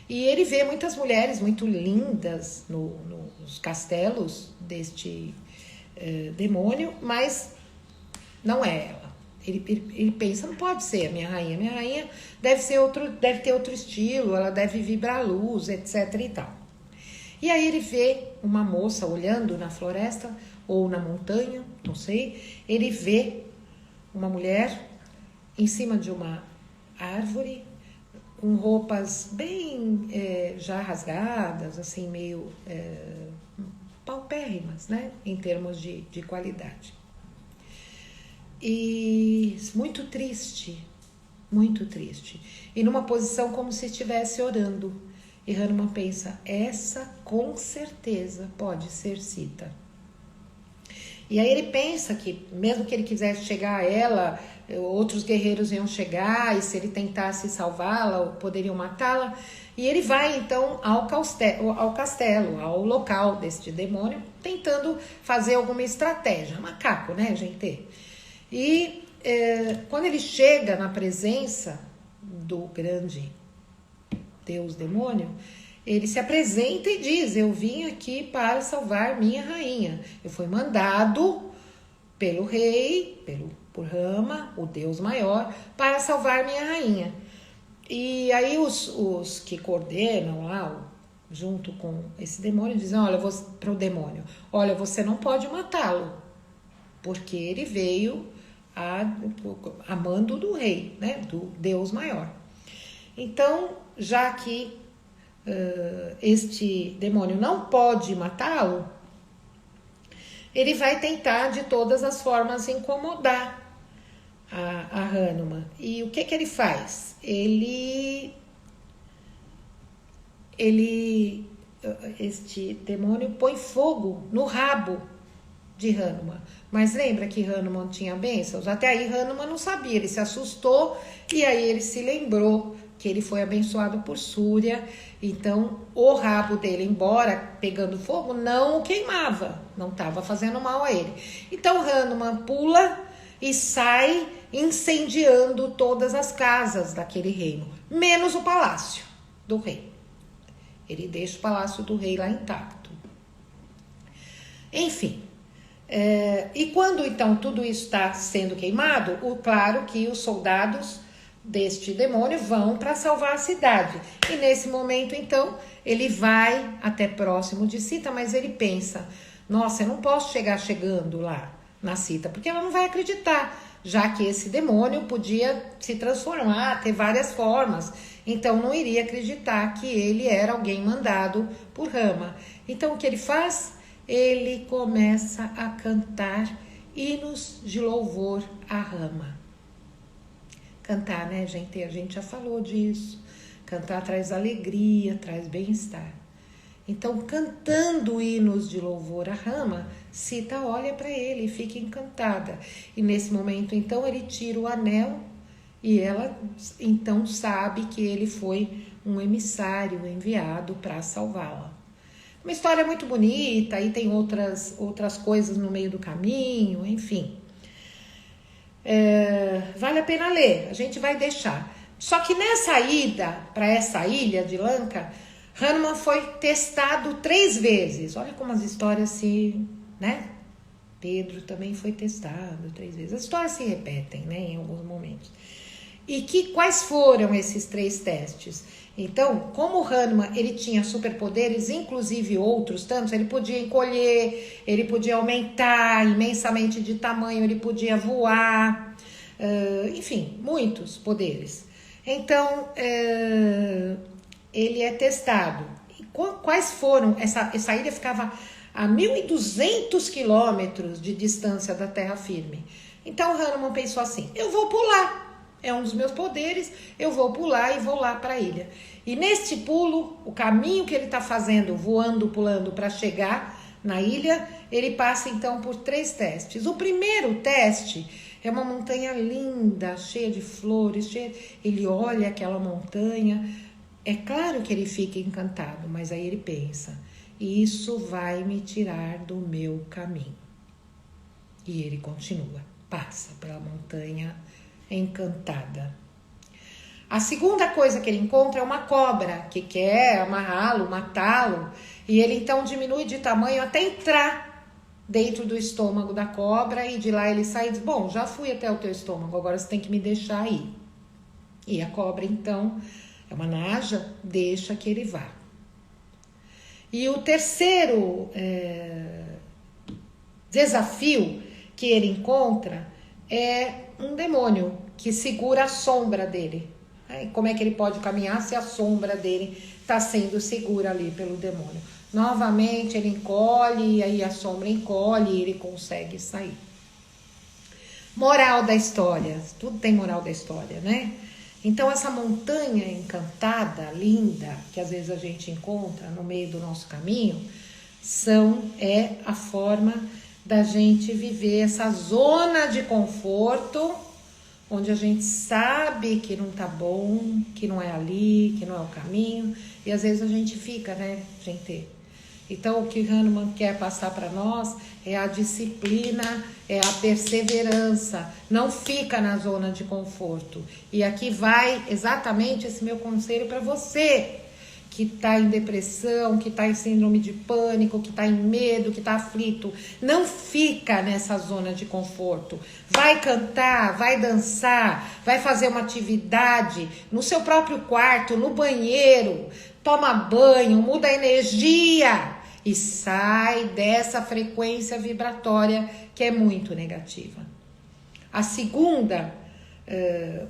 E ele vê muitas mulheres muito lindas nos castelos deste demônio, mas não é ela. Ele pensa, não pode ser a minha rainha deve ter outro estilo, ela deve vibrar luz, etc e tal. E aí ele vê uma moça olhando na floresta ou na montanha, não sei, ele vê uma mulher em cima de uma árvore com roupas bem já rasgadas, assim meio paupérrimas, né, em termos de qualidade. E muito triste, e numa posição como se estivesse orando. E Hanuman pensa, essa com certeza pode ser Sita. E aí ele pensa que, mesmo que ele quisesse chegar a ela, outros guerreiros iam chegar e se ele tentasse salvá-la, poderiam matá-la. E ele vai então ao castelo, ao local deste demônio, tentando fazer alguma estratégia. Macaco, né, gente? E quando ele chega na presença do grande Deus demônio, ele se apresenta e diz: eu vim aqui para salvar minha rainha. Eu fui mandado pelo rei, por Rama, o Deus maior, para salvar minha rainha. E aí os que coordenam lá, junto com esse demônio, dizem, olha, para o demônio, olha, você não pode matá-lo, porque ele veio a mando do rei, né, do Deus maior. Então, já que este demônio não pode matá-lo, ele vai tentar de todas as formas incomodar a Hanuman. E o que ele faz? Este demônio põe fogo no rabo de Hanuman. Mas lembra que Hanuman tinha bênçãos? Até aí Hanuman não sabia, ele se assustou e aí ele se lembrou que ele foi abençoado por Surya. Então o rabo dele, embora pegando fogo, não o queimava, não estava fazendo mal a ele. Então Hanuman pula e sai incendiando todas as casas daquele reino, menos o palácio do rei. Ele deixa o palácio do rei lá intacto. Enfim, e quando então tudo isso está sendo queimado, claro que os soldados deste demônio vão para salvar a cidade. E nesse momento então ele vai até próximo de Sita, mas ele pensa, nossa, eu não posso chegar chegando lá na Sita, porque ela não vai acreditar, já que esse demônio podia se transformar, ter várias formas, então não iria acreditar que ele era alguém mandado por Rama. Então o que ele faz? Ele começa a cantar hinos de louvor a Rama. Cantar, né, gente? A gente já falou disso. Cantar traz alegria, traz bem-estar. Então, cantando hinos de louvor a Rama, Sita olha para ele e fica encantada. E nesse momento, então, ele tira o anel e ela, então, sabe que ele foi um emissário enviado para salvá-la. Uma história muito bonita, aí tem outras coisas no meio do caminho, enfim. Vale a pena ler, a gente vai deixar. Só que nessa ida para essa ilha de Lanka, Hanuman foi testado 3 vezes. Olha como as histórias se, né? Pedro também foi testado 3 vezes. As histórias se repetem, né, em alguns momentos. E quais foram esses 3 testes? Então, como o Hanuman, ele tinha superpoderes, inclusive outros tantos, ele podia encolher, ele podia aumentar imensamente de tamanho, ele podia voar, enfim, muitos poderes. Então, ele é testado. E quais foram? Essa ilha ficava a 1.200 quilômetros de distância da terra firme. Então, Hanuman pensou assim, eu vou pular. É um dos meus poderes, eu vou pular e vou lá para a ilha. E neste pulo, o caminho que ele está fazendo, voando, pulando para chegar na ilha, ele passa então por 3 testes. O primeiro teste é uma montanha linda, cheia de flores, ele olha aquela montanha, é claro que ele fica encantado, mas aí ele pensa, isso vai me tirar do meu caminho. E ele continua, passa pela montanha encantada. A segunda coisa que ele encontra é uma cobra que quer amarrá-lo, matá-lo, e ele então diminui de tamanho até entrar dentro do estômago da cobra, e de lá ele sai e diz, bom, já fui até o teu estômago, agora você tem que me deixar aí. E a cobra então, é uma naja, deixa que ele vá. E o terceiro desafio que ele encontra é um demônio que segura a sombra dele. Como é que ele pode caminhar se a sombra dele está sendo segura ali pelo demônio? Novamente ele encolhe, e aí a sombra encolhe e ele consegue sair. Moral da história, tudo tem moral da história, né? Então essa montanha encantada, linda, que às vezes a gente encontra no meio do nosso caminho, é a forma da gente viver essa zona de conforto onde a gente sabe que não tá bom, que não é ali, que não é o caminho, e às vezes a gente fica, né, gente? Então, o que Hahnemann quer passar para nós é a disciplina, é a perseverança. Não fica na zona de conforto. E aqui vai exatamente esse meu conselho para você que está em depressão, que está em síndrome de pânico, que está em medo, que está aflito. Não fica nessa zona de conforto. Vai cantar, vai dançar, vai fazer uma atividade no seu próprio quarto, no banheiro. Toma banho, muda a energia e sai dessa frequência vibratória que é muito negativa. O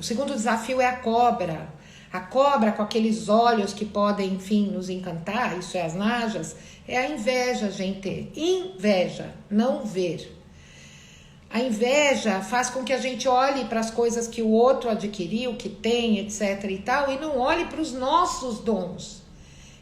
segundo desafio é a cobra. A cobra com aqueles olhos que podem, enfim, nos encantar, isso é as najas, é a inveja, gente. Inveja, não ver. A inveja faz com que a gente olhe para as coisas que o outro adquiriu, que tem, etc e tal, e não olhe para os nossos dons.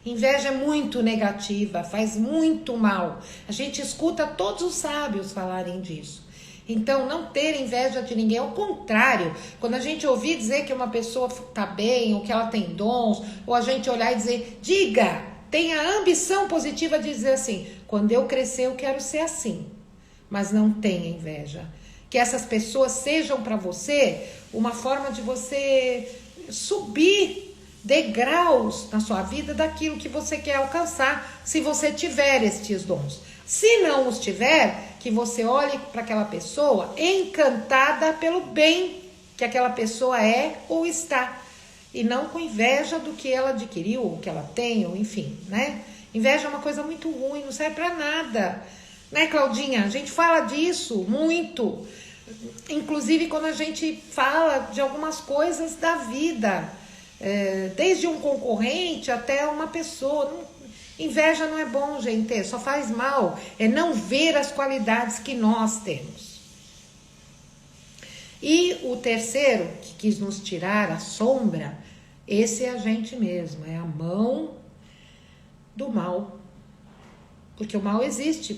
Inveja é muito negativa, faz muito mal. A gente escuta todos os sábios falarem disso. Então, não ter inveja de ninguém, ao contrário, quando a gente ouvir dizer que uma pessoa está bem, ou que ela tem dons, ou a gente olhar e dizer, diga, tenha a ambição positiva de dizer assim, quando eu crescer eu quero ser assim, mas não tenha inveja. Que essas pessoas sejam para você uma forma de você subir degraus na sua vida daquilo que você quer alcançar, se você tiver estes dons. Se não os tiver, que você olhe para aquela pessoa encantada pelo bem que aquela pessoa é ou está, e não com inveja do que ela adquiriu, ou que ela tem, ou enfim, né? Inveja é uma coisa muito ruim, não serve para nada, né, Claudinha? A gente fala disso muito, inclusive quando a gente fala de algumas coisas da vida, desde um concorrente até uma pessoa. Inveja não é bom, gente, só faz mal, é não ver as qualidades que nós temos. E o terceiro, que quis nos tirar a sombra, esse é a gente mesmo, é a mão do mal. Porque o mal existe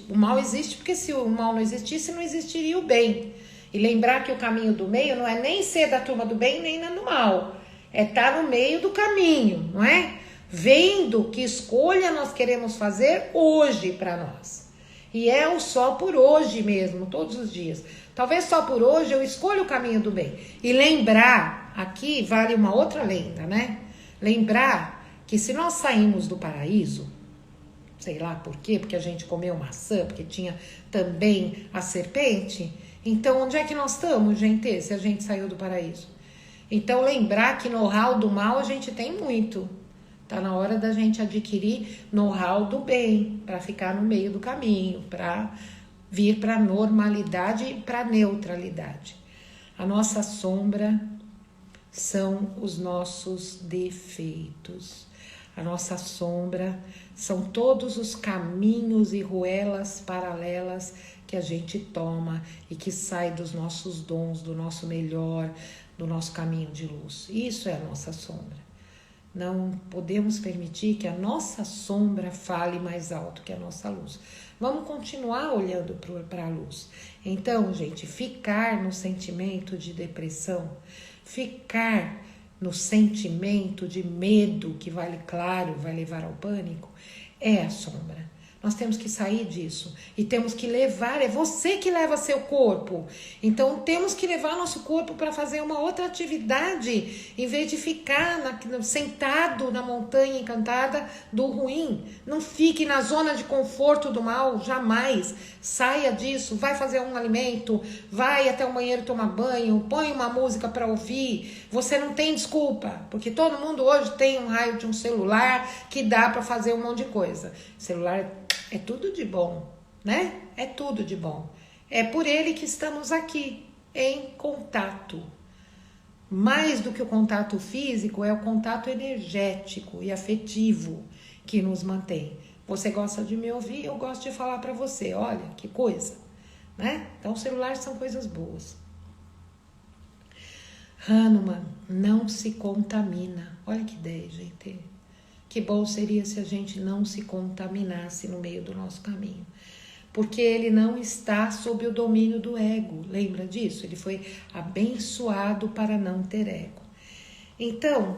porque se o mal não existisse, não existiria o bem. E lembrar que o caminho do meio não é nem ser da turma do bem, nem do mal, é estar no meio do caminho, não é? Vendo que escolha nós queremos fazer hoje para nós. E é o só por hoje mesmo, todos os dias. Talvez só por hoje eu escolha o caminho do bem. E lembrar, aqui vale uma outra lenda, né? Lembrar que se nós saímos do paraíso, sei lá por quê, porque a gente comeu maçã, porque tinha também a serpente, então onde é que nós estamos, gente, se a gente saiu do paraíso? Então lembrar que know-how do mal a gente tem muito. Tá na hora da gente adquirir know-how do bem, para ficar no meio do caminho, para vir para a normalidade e para a neutralidade. A nossa sombra são os nossos defeitos. A nossa sombra são todos os caminhos e ruelas paralelas que a gente toma e que sai dos nossos dons, do nosso melhor, do nosso caminho de luz. Isso é a nossa sombra. Não podemos permitir que a nossa sombra fale mais alto que a nossa luz. Vamos continuar olhando para a luz. Então, gente, ficar no sentimento de depressão, ficar no sentimento de medo, que vale, claro, vai levar ao pânico, é a sombra. Nós temos que sair disso e temos que levar, é você que leva seu corpo. Então temos que levar nosso corpo para fazer uma outra atividade, em vez de ficar sentado na montanha encantada do ruim. Não fique na zona de conforto do mal, jamais. Saia disso, vai fazer um alimento, vai até o banheiro tomar banho, põe uma música para ouvir. Você não tem desculpa, porque todo mundo hoje tem um raio de um celular que dá para fazer um monte de coisa. Celular é tudo de bom, né? É tudo de bom. É por ele que estamos aqui, em contato. Mais do que o contato físico, é o contato energético e afetivo que nos mantém. Você gosta de me ouvir, eu gosto de falar para você. Olha, que coisa, né? Então, celulares são coisas boas. Hahnemann não se contamina. Olha que ideia, gente. Que bom seria se a gente não se contaminasse no meio do nosso caminho. porque ele não está sob o domínio do ego. Lembra disso? Ele foi abençoado para não ter ego. Então,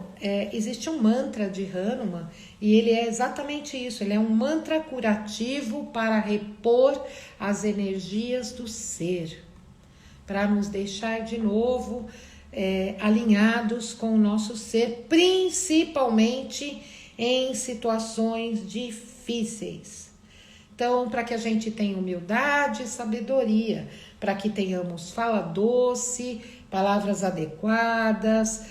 existe um mantra de Hanuman e ele é exatamente isso. Ele é um mantra curativo para repor as energias do ser, para nos deixar de novo alinhados com o nosso ser, principalmente em situações difíceis. Então, para que a gente tenha humildade e sabedoria, para que tenhamos fala doce, palavras adequadas,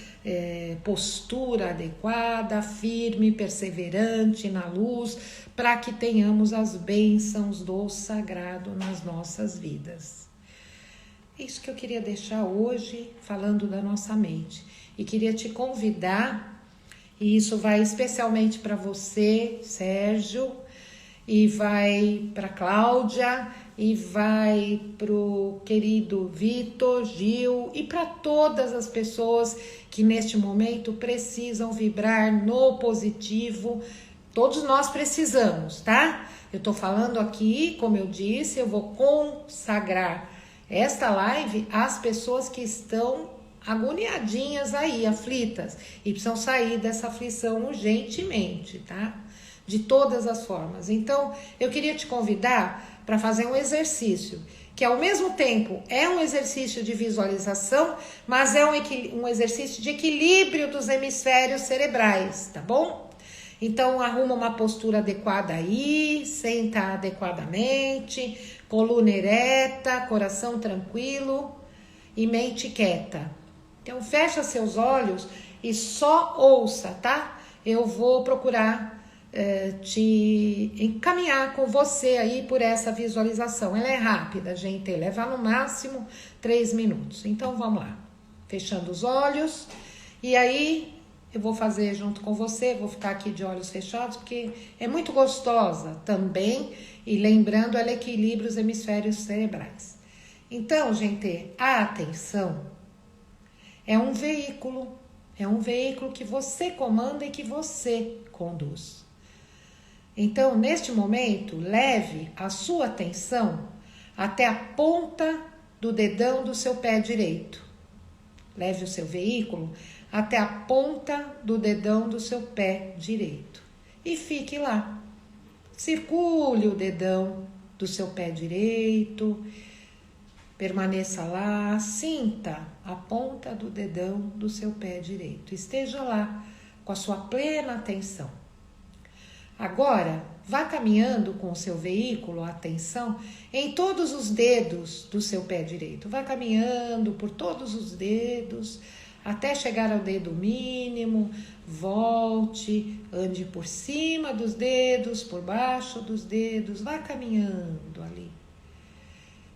postura adequada, firme, perseverante na luz, para que tenhamos as bênçãos do sagrado nas nossas vidas. É isso que eu queria deixar hoje, falando da nossa mente. E queria te convidar, e isso vai especialmente para você, Sérgio, e vai para Cláudia, e vai para o querido Vitor, Gil, e para todas as pessoas que neste momento precisam vibrar no positivo. Todos nós precisamos, tá? Eu tô falando aqui, como eu disse, eu vou consagrar esta live às pessoas que estão agoniadinhas aí, aflitas, e precisam sair dessa aflição urgentemente, tá? De todas as formas. Então, eu queria te convidar para fazer um exercício, que ao mesmo tempo é um exercício de visualização, mas é um exercício de equilíbrio dos hemisférios cerebrais, tá bom? Então, arruma uma postura adequada aí, senta adequadamente, coluna ereta, coração tranquilo e mente quieta. Então, fecha seus olhos e só ouça, tá? Eu vou procurar te encaminhar com você aí por essa visualização. Ela é rápida, gente, leva no máximo 3 minutos. Então, vamos lá. Fechando os olhos e aí eu vou fazer junto com você, vou ficar aqui de olhos fechados, porque é muito gostosa também, e lembrando, ela equilibra os hemisférios cerebrais. Então, gente, a atenção é um veículo que você comanda e que você conduz. Então, neste momento, leve a sua atenção até a ponta do dedão do seu pé direito. Leve o seu veículo até a ponta do dedão do seu pé direito. E fique lá. Circule o dedão do seu pé direito. Permaneça lá. Sinta a ponta do dedão do seu pé direito. Esteja lá com a sua plena atenção. Agora, vá caminhando com o seu veículo, a atenção, em todos os dedos do seu pé direito. Vá caminhando por todos os dedos, até chegar ao dedo mínimo, volte, ande por cima dos dedos, por baixo dos dedos, vá caminhando ali.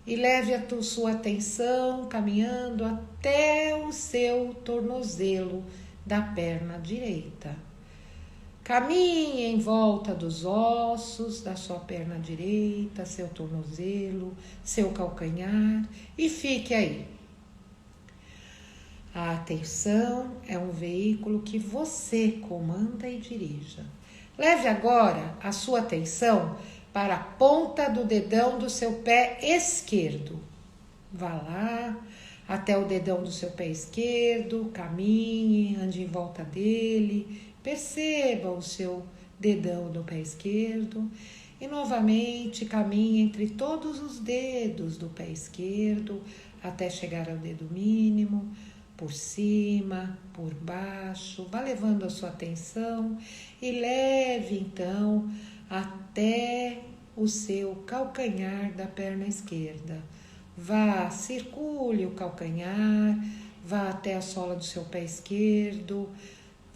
E leve a sua atenção caminhando até o seu tornozelo da perna direita. Caminhe em volta dos ossos da sua perna direita, seu tornozelo, seu calcanhar e fique aí. A atenção é um veículo que você comanda e dirija. Leve agora a sua atenção para a ponta do dedão do seu pé esquerdo. Vá lá até o dedão do seu pé esquerdo, caminhe, ande em volta dele. Perceba o seu dedão do pé esquerdo e novamente caminhe entre todos os dedos do pé esquerdo até chegar ao dedo mínimo, por cima, por baixo. Vá levando a sua atenção e leve então até o seu calcanhar da perna esquerda. Vá, circule o calcanhar, vá até a sola do seu pé esquerdo.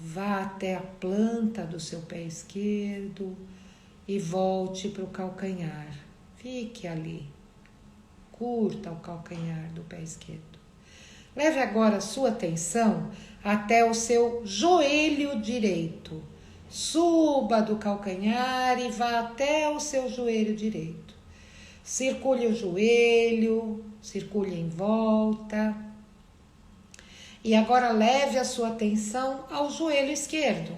Vá até a planta do seu pé esquerdo e volte para o calcanhar. Fique ali. Curta o calcanhar do pé esquerdo. Leve agora a sua atenção até o seu joelho direito. Suba do calcanhar e vá até o seu joelho direito. Circule o joelho, circule em volta. E agora leve a sua atenção ao joelho esquerdo.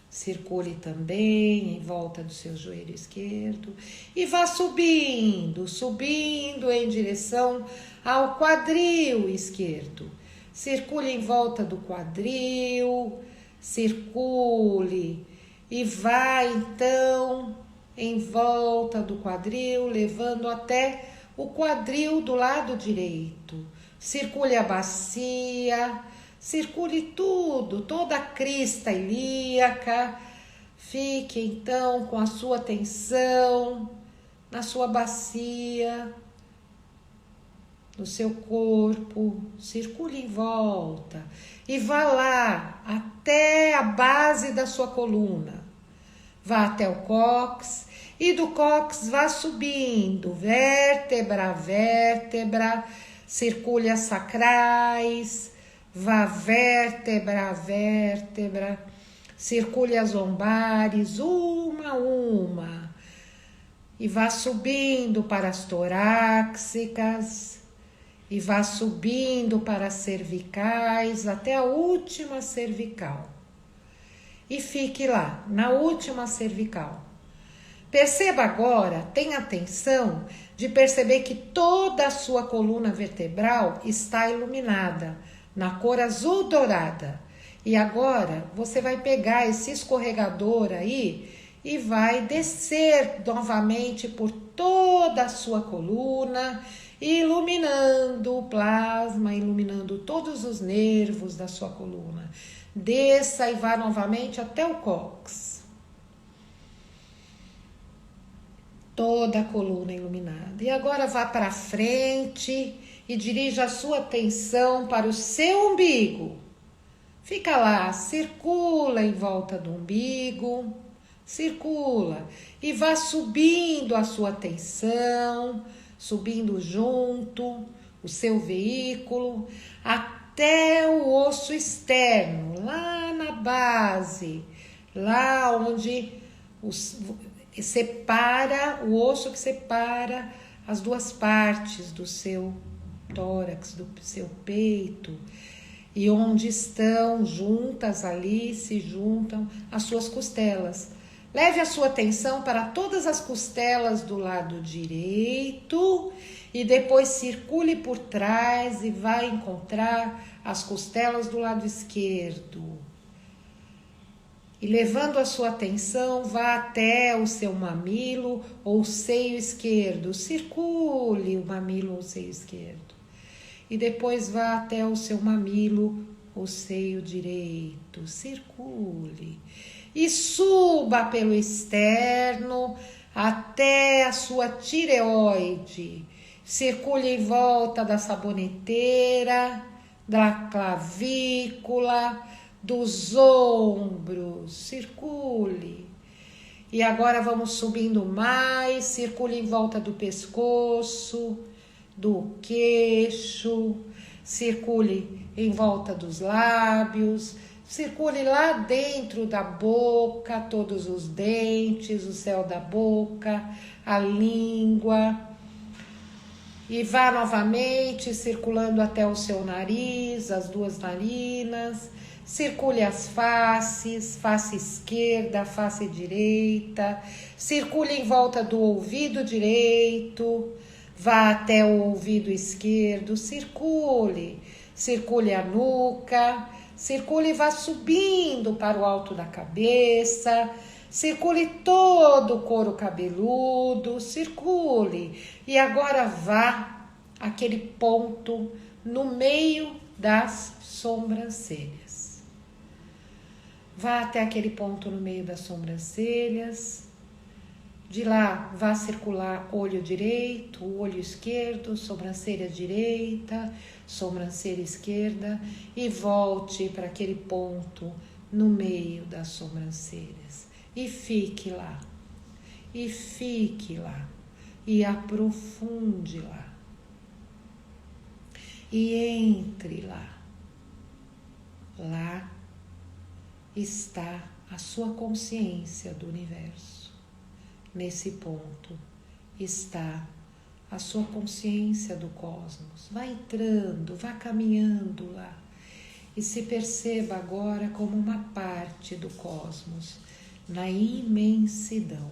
Circule também em volta do seu joelho esquerdo e vá subindo, subindo em direção ao quadril esquerdo. Circule em volta do quadril, circule e vá então em volta do quadril, levando até o quadril do lado direito. Circule a bacia, circule tudo, toda a crista ilíaca. Fique então com a sua atenção na sua bacia, no seu corpo. Circule em volta e vá lá até a base da sua coluna. Vá até o cóccix e do cóccix vá subindo, vértebra a vértebra. Circule as sacrais, vá vértebra a vértebra, circule as lombares, uma a uma, e vá subindo para as torácicas, e vá subindo para as cervicais, até a última cervical. E fique lá, na última cervical. Perceba agora, tenha atenção de perceber que toda a sua coluna vertebral está iluminada, na cor azul dourada. E agora você vai pegar esse escorregador aí e vai descer novamente por toda a sua coluna, iluminando o plasma, iluminando todos os nervos da sua coluna. Desça e vá novamente até o cóccix. Toda a coluna iluminada. E agora vá para frente e dirija a sua atenção para o seu umbigo. Fica lá, circula em volta do umbigo, circula e vá subindo a sua atenção, subindo junto o seu veículo até o osso externo, lá na base, lá onde separa o osso que separa as duas partes do seu tórax, do seu peito, e onde estão juntas ali, se juntam as suas costelas. Leve a sua atenção para todas as costelas do lado direito e depois circule por trás e vai encontrar as costelas do lado esquerdo. E levando a sua atenção, vá até o seu mamilo ou seio esquerdo. Circule o mamilo ou seio esquerdo. E depois vá até o seu mamilo ou seio direito. Circule. E suba pelo externo até a sua tireoide. Circule em volta da saboneteira, da clavícula, dos ombros, circule. E agora vamos subindo mais, circule em volta do pescoço, do queixo, circule em volta dos lábios, circule lá dentro da boca, todos os dentes, o céu da boca, a língua. E vá novamente circulando até o seu nariz, as duas narinas. Circule as faces, face esquerda, face direita. Circule em volta do ouvido direito. Vá até o ouvido esquerdo. Circule. Circule a nuca. Circule e vá subindo para o alto da cabeça. Circule todo o couro cabeludo. Circule. E agora vá àquele ponto no meio das sobrancelhas. Vá até aquele ponto no meio das sobrancelhas. De lá, vá circular olho direito, olho esquerdo, sobrancelha direita, sobrancelha esquerda e volte para aquele ponto no meio das sobrancelhas. E fique lá. E fique lá. E aprofunde lá. E entre lá. Lá está a sua consciência do universo. Nesse ponto está a sua consciência do cosmos. Vá entrando, vá caminhando lá. e se perceba agora como uma parte do cosmos, na imensidão.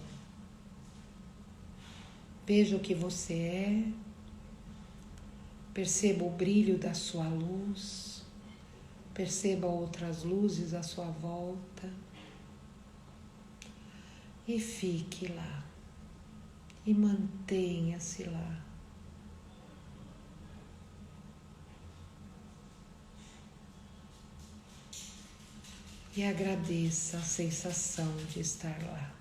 Veja o que você é, perceba o brilho da sua luz, perceba outras luzes à sua volta e fique lá e mantenha-se lá. E agradeça a sensação de estar lá.